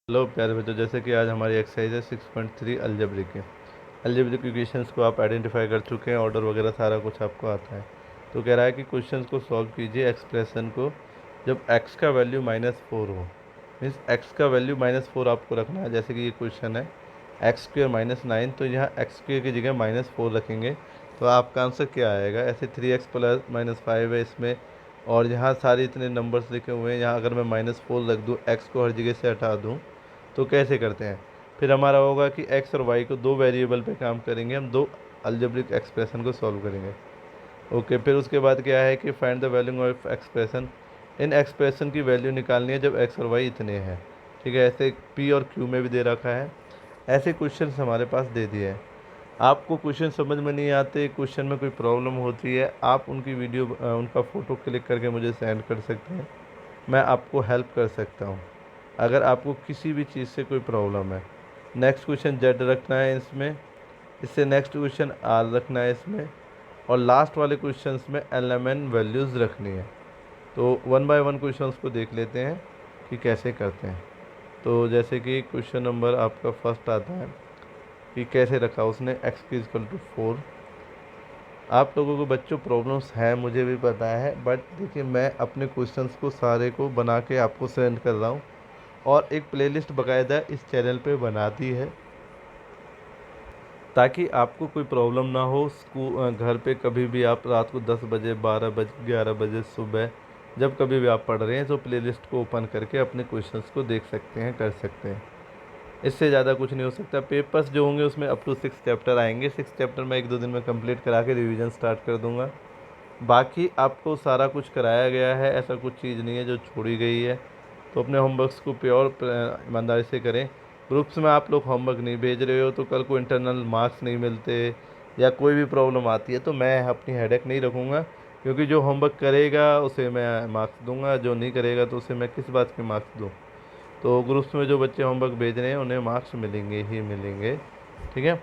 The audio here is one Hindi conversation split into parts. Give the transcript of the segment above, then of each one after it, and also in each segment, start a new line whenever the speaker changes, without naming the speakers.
हेलो प्यारे बच्चों, जैसे कि आज हमारी एक्सरसाइज है 6.3 अलजेब्रिक की। अलजेब्रिक इक्वेशंस को आप आइडेंटिफाई कर चुके हैं, ऑर्डर वगैरह सारा कुछ आपको आता है। तो कह रहा है कि क्वेश्चंस को सॉल्व कीजिए एक्सप्रेशन को जब x का वैल्यू -4 हो। मीन्स x का वैल्यू -4 आपको रखना है। जैसे कि ये क्वेश्चन है x² -9, तो यहाँ x² की जगह -4 रखेंगे तो आपका आंसर क्या आएगा। ऐसे 3x + -5 है इसमें, और यहाँ सारे इतने नंबर्स लिखे हुए हैं। यहाँ अगर मैं -4 रख दूँ, x को हर जगह से हटा दूँ, तो कैसे करते हैं। फिर हमारा होगा कि x और y को दो वेरिएबल पे काम करेंगे, हम दो अलजेब्रिक एक्सप्रेशन को सॉल्व करेंगे। ओके, फिर उसके बाद क्या है कि find the value of expression. In expression की वैल्यू निकालनी है जब x और y इतने हैं। ठीक है, ऐसे p और q में भी दे रखा है। ऐसे क्वेश्चन हमारे पास दे दिए हैं। आपको क्वेश्चन समझ में नहीं आते, क्वेश्चन में कोई प्रॉब्लम होती है, आप उनकी वीडियो उनका फ़ोटो क्लिक करके मुझे सेंड कर सकते हैं। मैं आपको हेल्प कर सकता हूँ अगर आपको किसी भी चीज़ से कोई प्रॉब्लम है। नेक्स्ट क्वेश्चन जेड रखना है इसमें, इससे नेक्स्ट क्वेश्चन आर रखना है इसमें, और लास्ट वाले क्वेश्चंस में एलिमेंट वैल्यूज़ रखनी है। तो वन बाय वन क्वेश्चंस को देख लेते हैं कि कैसे करते हैं। तो जैसे कि क्वेश्चन नंबर आपका फर्स्ट आता है कि कैसे रखा उसने x=4। आप लोगों को बच्चों प्रॉब्लम्स हैं, मुझे भी पता है, बट देखिए मैं अपने क्वेश्चंस को सारे को बना के आपको सेंड कर रहा हूँ, और एक प्लेलिस्ट बाकायदा इस चैनल पे बना दी है ताकि आपको कोई प्रॉब्लम ना हो। घर पे कभी भी आप रात को 10 बजे, 12 बजे, 11 बजे, सुबह जब कभी भी आप पढ़ रहे हैं तो प्लेलिस्ट को ओपन करके अपने क्वेश्चंस को देख सकते हैं, कर सकते हैं। इससे ज़्यादा कुछ नहीं हो सकता। पेपर्स जो होंगे उसमें अप टू 6 चैप्टर आएंगे। 6 चैप्टर मैं 1-2 दिन में कंप्लीट करा के रिवीजन स्टार्ट कर दूंगा। बाकी आपको सारा कुछ कराया गया है, ऐसा कुछ चीज़ नहीं है जो छोड़ी गई है। तो अपने होमवर्क्स को प्योर ईमानदारी से करें। ग्रुप्स में आप लोग होमवर्क नहीं भेज रहे हो तो कल को इंटरनल मार्क्स नहीं मिलते या कोई भी प्रॉब्लम आती है तो मैं अपनी हेडेक नहीं रखूँगा, क्योंकि जो होमवर्क करेगा उसे मैं मार्क्स दूंगा, जो नहीं करेगा तो उसे मैं किस बात के मार्क्स दूँ। तो ग्रुप्स में जो बच्चे होमवर्क भेज रहे हैं उन्हें मार्क्स मिलेंगे ही मिलेंगे। ठीक है,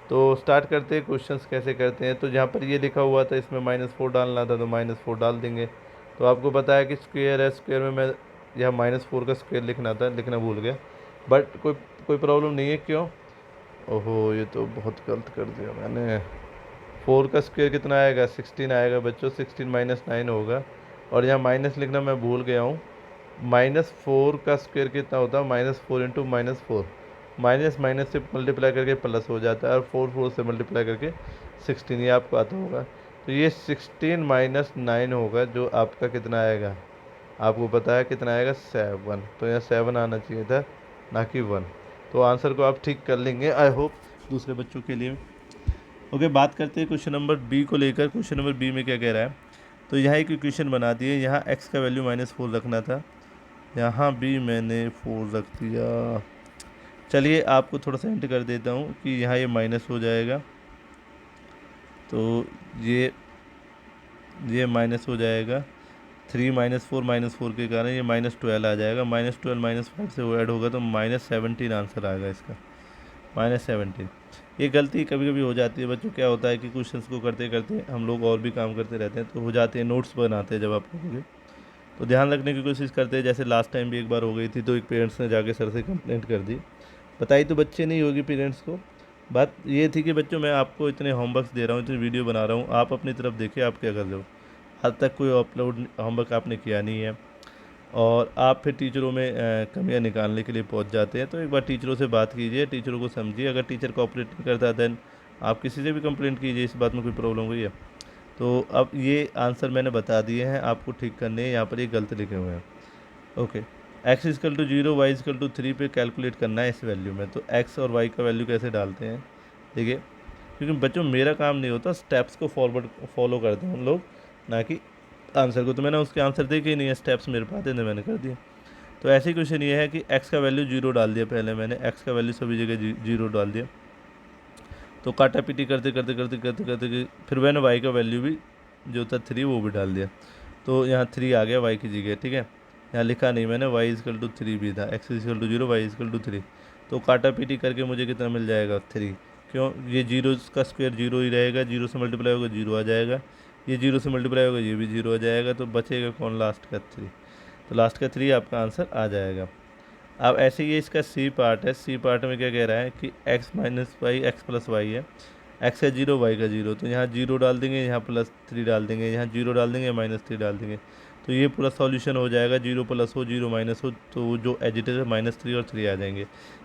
तो स्टार्ट करते हैं। क्वेश्चंस कैसे करते हैं, तो जहाँ पर ये लिखा हुआ था इसमें -4 डालना था तो -4 डाल देंगे। तो आपको पता है कि स्क्वेयर है, स्क्वेयर में मैं यहाँ -4 का स्क्वेयर लिखना था, लिखना भूल गया, बट कोई कोई प्रॉब्लम नहीं है। क्यों? ओहो, ये तो बहुत गलत कर दिया मैंने। 4 का स्क्वेयर कितना आएगा? 16 आएगा बच्चों। 16 - 9 होगा, और यहाँ माइनस लिखना मैं भूल गया हूँ। -4 का स्क्वायर कितना होता है? -4 इंटू -4, माइनस माइनस से मल्टीप्लाई करके प्लस हो जाता है, और 4 से मल्टीप्लाई करके 16, ये आपको आता होगा। तो ये 16 - 9 होगा, जो आपका कितना आएगा? आपको पता है कितना आएगा? 7। तो यहाँ 7 आना चाहिए था, ना कि 1। तो आंसर को आप ठीक कर लेंगे, आई होप, दूसरे बच्चों के लिए। ओके, बात करते हैं क्वेश्चन नंबर बी को लेकर। क्वेश्चन नंबर बी में क्या कह रहा है, तो यहाँ एक इक्वेशन बना दी है। यहाँ x का वैल्यू -4 रखना था, यहाँ भी मैंने 4 रख दिया। चलिए आपको थोड़ा सा हिंट कर देता हूँ कि यहाँ ये माइनस हो जाएगा, तो ये माइनस हो जाएगा। 3 -4 के कारण ये -12 आ जाएगा। -12 -5 से वो ऐड होगा तो -17 आंसर आएगा इसका। -17। ये गलती कभी कभी हो जाती है बच्चों। क्या होता है कि क्वेश्चंस को करते करते हम लोग और भी काम करते रहते हैं तो हो जाते हैं, नोट्स बनाते हैं जब आप लोगों तो ध्यान रखने की कोशिश करते हैं। जैसे लास्ट टाइम भी एक बार हो गई थी, तो एक पेरेंट्स ने जाके सर से कंप्लेंट कर दी। बताई तो बच्चे नहीं होगी पेरेंट्स को। बात ये थी कि बच्चों मैं आपको इतने होमवर्क्स दे रहा हूँ, इतनी वीडियो बना रहा हूँ, आप अपनी तरफ देखिए आप क्या कर रहे हो। आज तक कोई अपलोड होमवर्क आपने किया नहीं है, और आप फिर टीचरों में कमियां निकालने के लिए पहुंच जाते हैं। तो एक बार टीचरों से बात कीजिए, टीचरों को समझिए। अगर टीचर कोऑपरेट नहीं करता देन आप किसी से भी कंप्लेंट कीजिए, इस बात में कोई प्रॉब्लम हुई है। तो अब ये आंसर मैंने बता दिए हैं, आपको ठीक करने हैं। यहाँ पर ये गलत लिखे हुए हैं। ओके, x=0, y=3 पे कैलकुलेट करना है इस वैल्यू में। तो x और y का वैल्यू कैसे डालते हैं, देखिए। क्योंकि बच्चों मेरा काम नहीं होता, स्टेप्स को फॉलो करते हैं हम लोग, ना कि आंसर को। तो मैंने उसके आंसर देखे ही नहीं है, स्टेप्स मेरे पास थे मैंने कर दिए। तो ऐसे क्वेश्चन ये है कि x का वैल्यू 0 डाल दिया पहले मैंने, x का वैल्यू सभी जगह 0 डाल दिया। तो काटा पीटी करते करते करते करते करते फिर मैंने y का वैल्यू भी जो था 3 वो भी डाल दिया। तो यहाँ 3 आ गया y की जगह। ठीक है, यहाँ लिखा नहीं मैंने, y=3 भी था, x=0, y=3। तो काटा पीटी करके मुझे कितना मिल जाएगा? 3। क्यों? ये 0 का स्क्वायर 0 ही रहेगा, 0 से मल्टीप्लाई होगा 0 आ जाएगा, ये 0 से मल्टीप्लाई होगा ये भी 0 आ जाएगा। तो बचेगा कौन? लास्ट का 3। तो लास्ट का 3 आपका आंसर आ जाएगा। अब ऐसे ही इसका सी पार्ट है, सी पार्ट में क्या कह रहा है कि x minus Y X plus Y है, x का जीरो वाई का जीरो, तो यहाँ जीरो डाल देंगे, यहाँ प्लस थ्री डाल देंगे, यहाँ जीरो डाल देंगे, माइनस थ्री डाल देंगे, तो ये पूरा सॉल्यूशन हो जाएगा। जीरो प्लस हो जीरो माइनस हो तो जो as it is minus three और थ्री आ जाएंगे,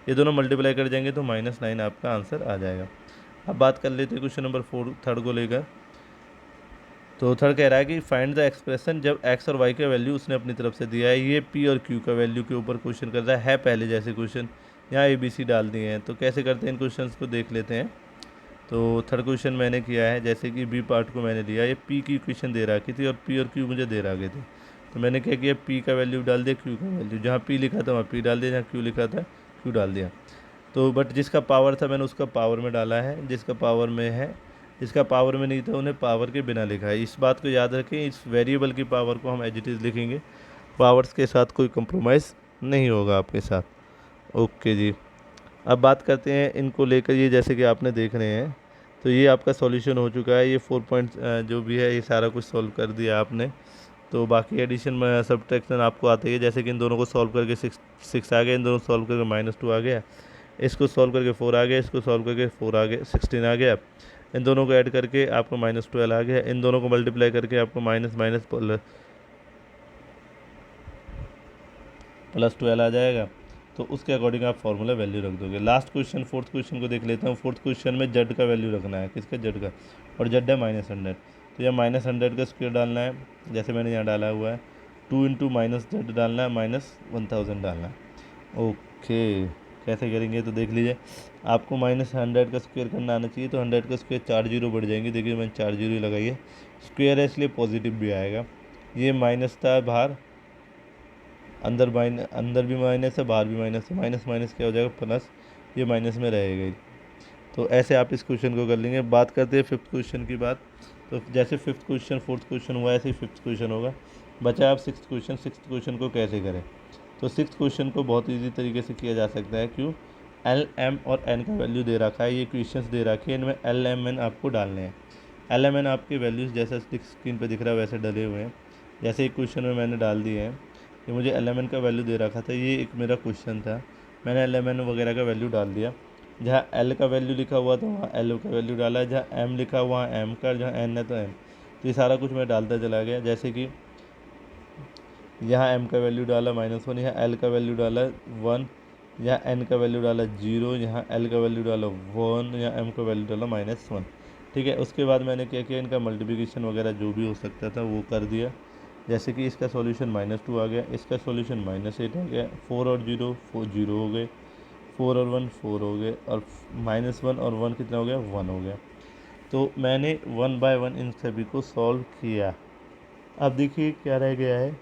ये दोनों मल्टीप्लाई कर जाएंगे तो -9 आपका आंसर आ जाएगा। अब बात कर लेते हैं क्वेश्चन नंबर 4 थर्ड को लेकर। तो थर्ड कह रहा है कि फाइंड द एक्सप्रेशन जब x और y का वैल्यू उसने अपनी तरफ से दिया है। ये p और q का वैल्यू के ऊपर क्वेश्चन कर रहा है पहले जैसे क्वेश्चन, यहाँ a b c डाल दिए हैं। तो कैसे करते हैं इन क्वेश्चंस को देख लेते हैं। तो थर्ड क्वेश्चन मैंने किया है, जैसे कि बी पार्ट को मैंने लिया, ये p की इक्वेशन दे रखी थी और p और q मुझे दे रखे थे। तो मैंने क्या किया, p का वैल्यू डाल दिया, q का वैल्यू, जहाँ p लिखा था वहाँ p डाल दिया, जहाँ q लिखा था q डाल दिया। तो बट जिसका पावर था मैंने उसका पावर में डाला है, जिसका पावर में है, जिसका पावर में नहीं था उन्हें पावर के बिना लिखा है। इस बात को याद रखें, इस वेरिएबल की पावर को हम एज इट इज़ लिखेंगे, पावर्स के साथ कोई कंप्रोमाइज़ नहीं होगा आपके साथ। ओके जी, अब बात करते हैं इनको लेकर। ये जैसे कि आपने देख रहे हैं, तो ये आपका सॉल्यूशन हो चुका है। ये 4 पॉइंट जो भी है ये सारा कुछ सॉल्व कर दिया आपने। तो बाकी एडिशन में सब्ट्रैक्शन आपको आते ही है, जैसे कि इन दोनों को सॉल्व करके सिक्स आ गया, इन दोनों को सॉल्व करके -2 आ गया, इसको सॉल्व करके 4 आ गया, इसको सॉल्व करके 4 आ गया, 16 आ गया, इन दोनों को ऐड करके आपको -12 आ गया, इन दोनों को मल्टीप्लाई करके आपको माइनस माइनस प्लस 12 आ जाएगा। तो उसके अकॉर्डिंग आप फॉर्मूला वैल्यू रख दोगे। लास्ट क्वेश्चन फोर्थ क्वेश्चन को देख लेता हूँ। फोर्थ क्वेश्चन में जेड का वैल्यू रखना है, किसका, जेड का, और जेड है -100। तो यह -100 का स्क्वायर डालना है, जैसे मैंने यहाँ डाला हुआ है। 2 इंटू माइनस जेड डालना है, -1000 डालना है। ओके, कैसे करेंगे तो देख लीजिए। आपको -100 का स्क्वायर करना आना चाहिए, तो 100 का स्क्वायर 4 जीरो बढ़ जाएंगे। देखिए मैंने 4 जीरो ही लगाई है, स्क्वायर है इसलिए पॉजिटिव भी आएगा। ये माइनस था बाहर, अंदर भी माइनस है, बाहर भी माइनस है, माइनस माइनस क्या हो जाएगा प्लस, ये माइनस में रहेगा ही। तो ऐसे आप इस क्वेश्चन को कर लेंगे। बात करते हैं फिफ्थ क्वेश्चन की बात। तो जैसे फिफ्थ क्वेश्चन फोर्थ क्वेश्चन हुआ, ऐसे ही फिफ्थ क्वेश्चन होगा। बचा आप सिक्स्थ क्वेश्चन। सिक्स्थ क्वेश्चन को कैसे करें, तो सिक्स्थ क्वेश्चन को बहुत ईजी तरीके से किया जा सकता है। क्यों, एल एम और एन का वैल्यू दे रखा है, ये क्वेश्चंस दे रखे हैं, इनमें एल एम एन आपको डालने हैं। एल एम एन आपके वैल्यूज़ जैसा स्क्रीन पर दिख रहा है वैसे डले हुए हैं, जैसे एक क्वेश्चन में मैंने डाल दिए हैं। ये मुझे एल एम एन का वैल्यू दे रखा था, ये एक मेरा क्वेश्चन था, मैंने एल एम एन वगैरह का वैल्यू डाल दिया। जहाँ एल का वैल्यू लिखा हुआ था वहाँ एल का वैल्यू डाला, जहाँ एम लिखा हुआ वहाँ एम का, जहाँ एन है तो एन। तो ये सारा कुछ मैं डालता चला गया। जैसे कि यहाँ एम का वैल्यू डाला -1, यहाँ एल का वैल्यू डाला 1, यहाँ एन का वैल्यू डाला 0, यहाँ एल का वैल्यू डाला 1, यहाँ एम का वैल्यू डाला -1। ठीक है, उसके बाद मैंने क्या किया, इनका मल्टीप्लिकेशन वगैरह जो भी हो सकता था वो कर दिया। जैसे कि इसका सॉल्यूशन -2 आ गया, इसका सॉल्यूशन -8 आ गया, 4 और 0 4 0 हो गए, 4 और 1 4 हो गए, और -1 और 1 कितना हो गया, 1 हो गया। तो मैंने 1 बाय 1 इन सभी को सॉल्व किया। अब देखिए क्या रह गया है।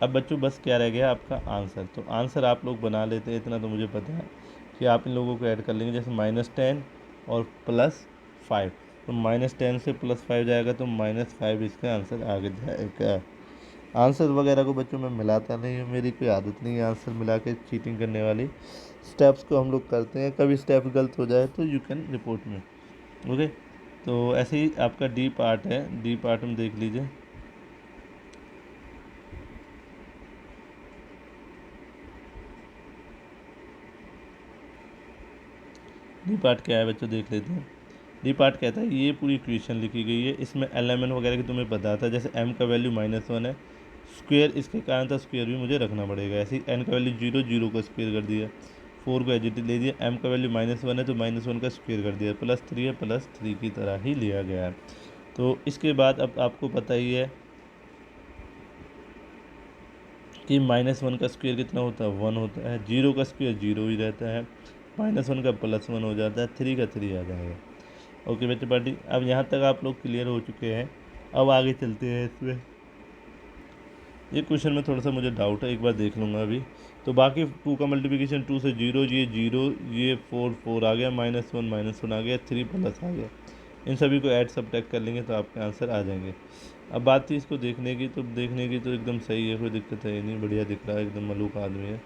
अब बच्चों बस क्या रह गया, आपका आंसर। तो आंसर आप लोग बना लेते हैं, इतना तो मुझे पता है कि आप इन लोगों को ऐड कर लेंगे। जैसे -10 और +5, तो -10 से +5 जाएगा, तो -5 इसका आंसर आगे जाएगा। आंसर वगैरह को बच्चों मैं मिलाता नहीं हूँ, मेरी कोई आदत नहीं है आंसर मिला के चीटिंग करने वाली। स्टेप्स को हम लोग करते हैं, कभी स्टेप गलत हो जाए तो यू कैन रिपोर्ट में। ओके, तो ऐसे ही आपका डी पार्ट है, डी पार्ट में देख लीजिए। डी पार्ट क्या है बच्चों, देख लेते हैं। डी पार्ट कहता है ये पूरी इक्वेशन लिखी गई है, इसमें एल एम एन वगैरह की तुम्हें पता था। जैसे एम का वैल्यू -1 है, स्क्वायर इसके कारण था, स्क्वायर भी मुझे रखना पड़ेगा। ऐसे ही एन का वैल्यू 0 0 का स्क्वायर कर दिया, 4 को एजिटिव ले दिया। एम का वैल्यू -1 है तो -1 का स्क्वायर कर दिया, +3 है +3 की तरह ही लिया गया है। तो इसके बाद अब आपको पता ही है कि -1 का स्क्वायर कितना होता है, 1 होता है। 0 का स्क्वायर 0 ही रहता है, -1 का +1 हो जाता है, 3 का 3 आ जाएगा। ओके बच्चे पार्टी, अब यहाँ तक आप लोग क्लियर हो चुके हैं। अब आगे चलते हैं इसमें। ये क्वेश्चन में थोड़ा सा मुझे डाउट है, एक बार देख लूँगा अभी। तो बाकी 2 का मल्टीप्लिकेशन 2 से 0, ये 0, ये 4 4 आ गया, -1 आ गया, 3 प्लस आ गया। इन सभी को ऐड सब्ट्रैक्ट कर लेंगे तो आपके आंसर आ जाएंगे। अब बात थी इसको देखने की, तो देखने की तो एकदम सही है, कोई दिक्कत है नहीं, बढ़िया दिख रहा है, एकदम मलूक आदमी है।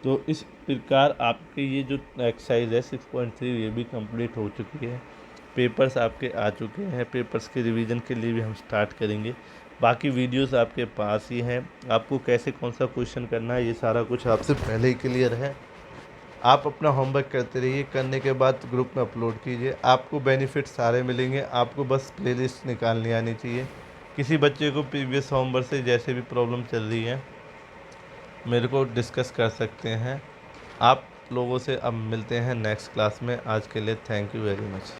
तो इस प्रकार आपके ये जो एक्सरसाइज है 6.3 ये भी कंप्लीट हो चुकी है। पेपर्स आपके आ चुके हैं, पेपर्स के रिवीजन के लिए भी हम स्टार्ट करेंगे। बाकी वीडियोस आपके पास ही हैं। आपको कैसे कौन सा क्वेश्चन करना है ये सारा कुछ आपसे पहले ही क्लियर है। आप अपना होमवर्क करते रहिए, करने के बाद ग्रुप में अपलोड कीजिए, आपको बेनिफिट सारे मिलेंगे। आपको बस प्लेलिस्ट निकालनी आनी चाहिए। किसी बच्चे को प्रीवियस होमवर्क से जैसे भी प्रॉब्लम चल रही है मेरे को डिस्कस कर सकते हैं। आप लोगों से अब मिलते हैं नेक्स्ट क्लास में। आज के लिए थैंक यू वेरी मच।